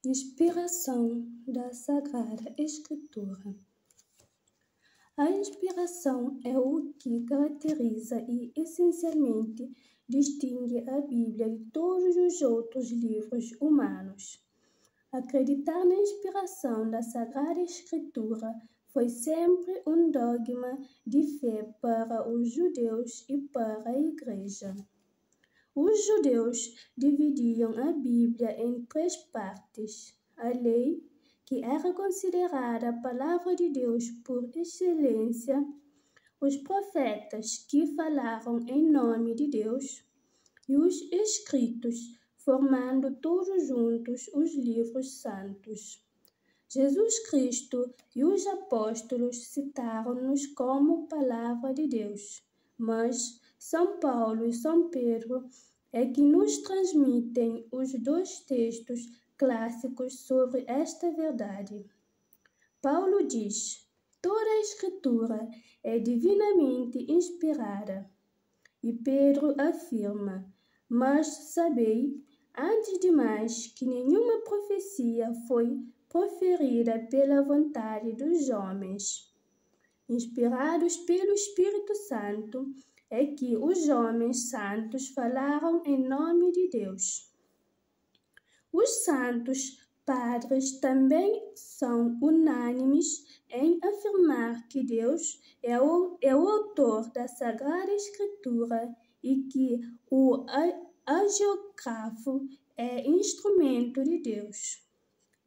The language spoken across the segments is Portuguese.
Inspiração da Sagrada Escritura. A inspiração é o que caracteriza e essencialmente distingue a Bíblia de todos os outros livros humanos. Acreditar na inspiração da Sagrada Escritura foi sempre um dogma de fé para os judeus e para a Igreja. Os judeus dividiam a Bíblia em 3 partes: a lei, que era considerada a palavra de Deus por excelência, os profetas, que falaram em nome de Deus, e os escritos, formando todos juntos os livros santos. Jesus Cristo e os apóstolos citaram-nos como palavra de Deus, mas São Paulo e São Pedro é que nos transmitem os 2 textos clássicos sobre esta verdade. Paulo diz: toda a Escritura é divinamente inspirada. E Pedro afirma: mas sabei, antes de mais, que nenhuma profecia foi proferida pela vontade dos homens. Inspirados pelo Espírito Santo, é que os homens santos falaram em nome de Deus. Os santos padres também são unânimes em afirmar que Deus é o autor da Sagrada Escritura e que o hagiógrafo é instrumento de Deus.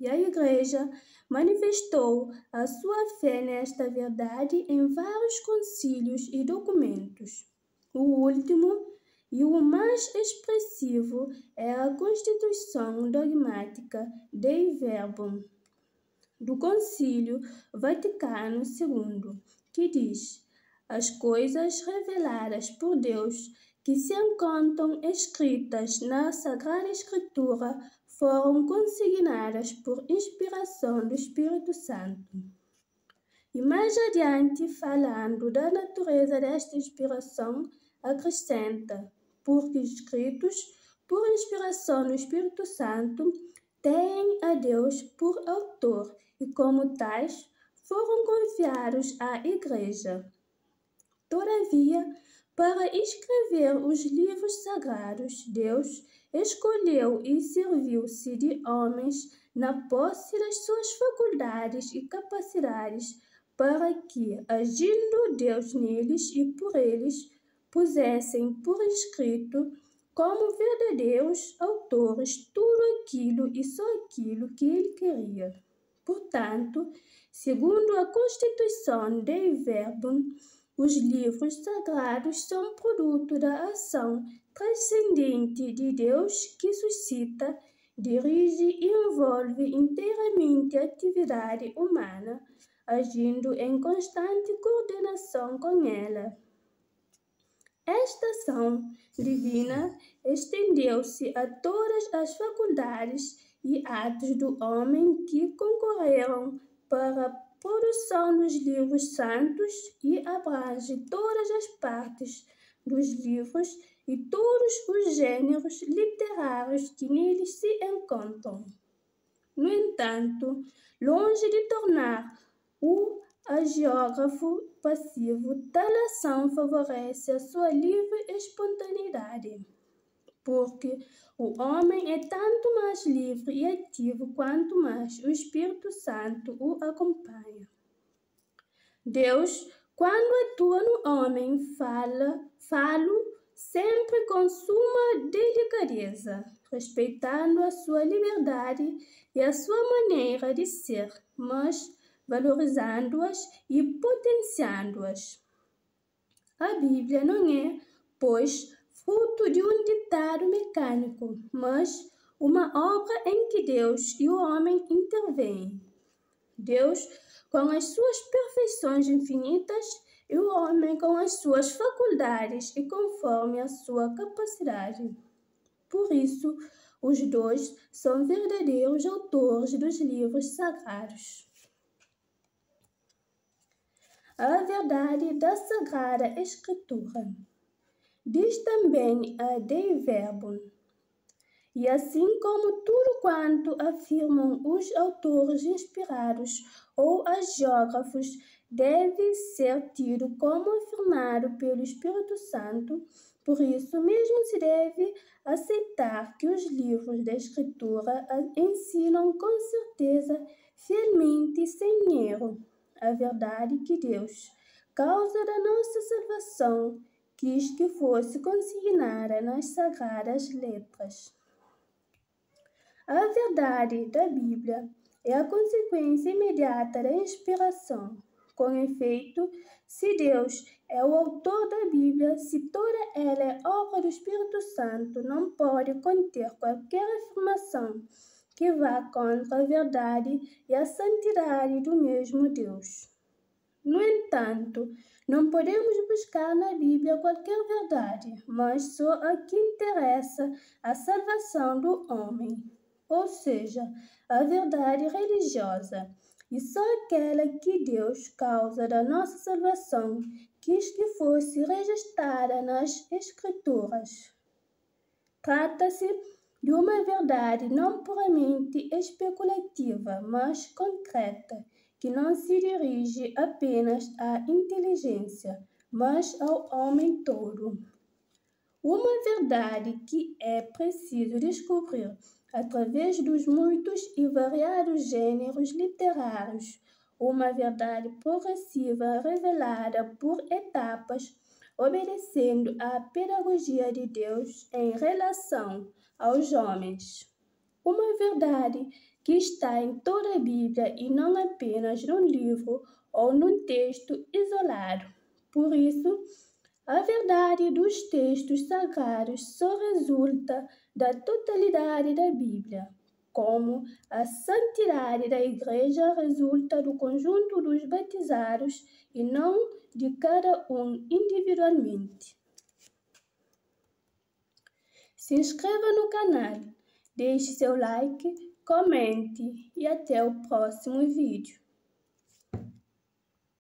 E a Igreja manifestou a sua fé nesta verdade em vários concílios e documentos. O último e o mais expressivo é a Constituição Dogmática Dei Verbum do Concílio Vaticano II, que diz: as coisas reveladas por Deus que se encontram escritas na Sagrada Escritura foram consignadas por inspiração do Espírito Santo. E mais adiante, falando da natureza desta inspiração, acrescenta: porque escritos por inspiração do Espírito Santo têm a Deus por autor e, como tais, foram confiados à Igreja. Todavia, para escrever os livros sagrados, Deus escolheu e serviu-se de homens na posse das suas faculdades e capacidades, para que, agindo Deus neles e por eles, pusessem por escrito, como verdadeiros autores, tudo aquilo e só aquilo que ele queria. Portanto, segundo a Constituição Dei Verbum, os livros sagrados são produto da ação transcendente de Deus que suscita, dirige e envolve inteiramente a atividade humana, agindo em constante coordenação com ela. Esta ação divina estendeu-se a todas as faculdades e atos do homem que concorreram para a produção dos livros santos e abrange todas as partes dos livros e todos os gêneros literários que neles se encontram. No entanto, longe de tornar o hagiógrafo passivo, tal ação favorece a sua livre espontaneidade, porque o homem é tanto mais livre e ativo quanto mais o Espírito Santo o acompanha. Deus, quando atua no homem, falo sempre com suma delicadeza, respeitando a sua liberdade e a sua maneira de ser, mas valorizando-as e potenciando-as. A Bíblia não é, pois, fruto de um ditado mecânico, mas uma obra em que Deus e o homem intervêm. Deus com as suas perfeições infinitas e o homem com as suas faculdades e conforme a sua capacidade. Por isso, os 2 são verdadeiros autores dos livros sagrados. A verdade da Sagrada Escritura. Diz também a Dei Verbum: E assim como tudo quanto afirmam os autores inspirados ou geógrafos deve ser tido como afirmado pelo Espírito Santo, por isso mesmo se deve aceitar que os livros da Escritura ensinam com certeza, fielmente e sem erro, a verdade que Deus, causa da nossa salvação, quis que fosse consignada nas sagradas letras. A verdade da Bíblia é a consequência imediata da inspiração. Com efeito, se Deus é o autor da Bíblia, se toda ela é obra do Espírito Santo, não pode conter qualquer afirmação que vá contra a verdade e a santidade do mesmo Deus. No entanto, não podemos buscar na Bíblia qualquer verdade, mas só a que interessa a salvação do homem, ou seja, a verdade religiosa, e só aquela que Deus, causa da nossa salvação, quis que fosse registrada nas Escrituras. Trata-se de uma verdade não puramente especulativa, mas concreta, que não se dirige apenas à inteligência, mas ao homem todo. Uma verdade que é preciso descobrir através dos muitos e variados gêneros literários, uma verdade progressiva revelada por etapas, obedecendo à pedagogia de Deus em relação aos homens. Uma verdade que está em toda a Bíblia e não apenas num livro ou num texto isolado. Por isso, a verdade dos textos sagrados só resulta da totalidade da Bíblia, como a santidade da Igreja resulta do conjunto dos batizados e não de cada um individualmente. Se inscreva no canal, deixe seu like, comente e até o próximo vídeo.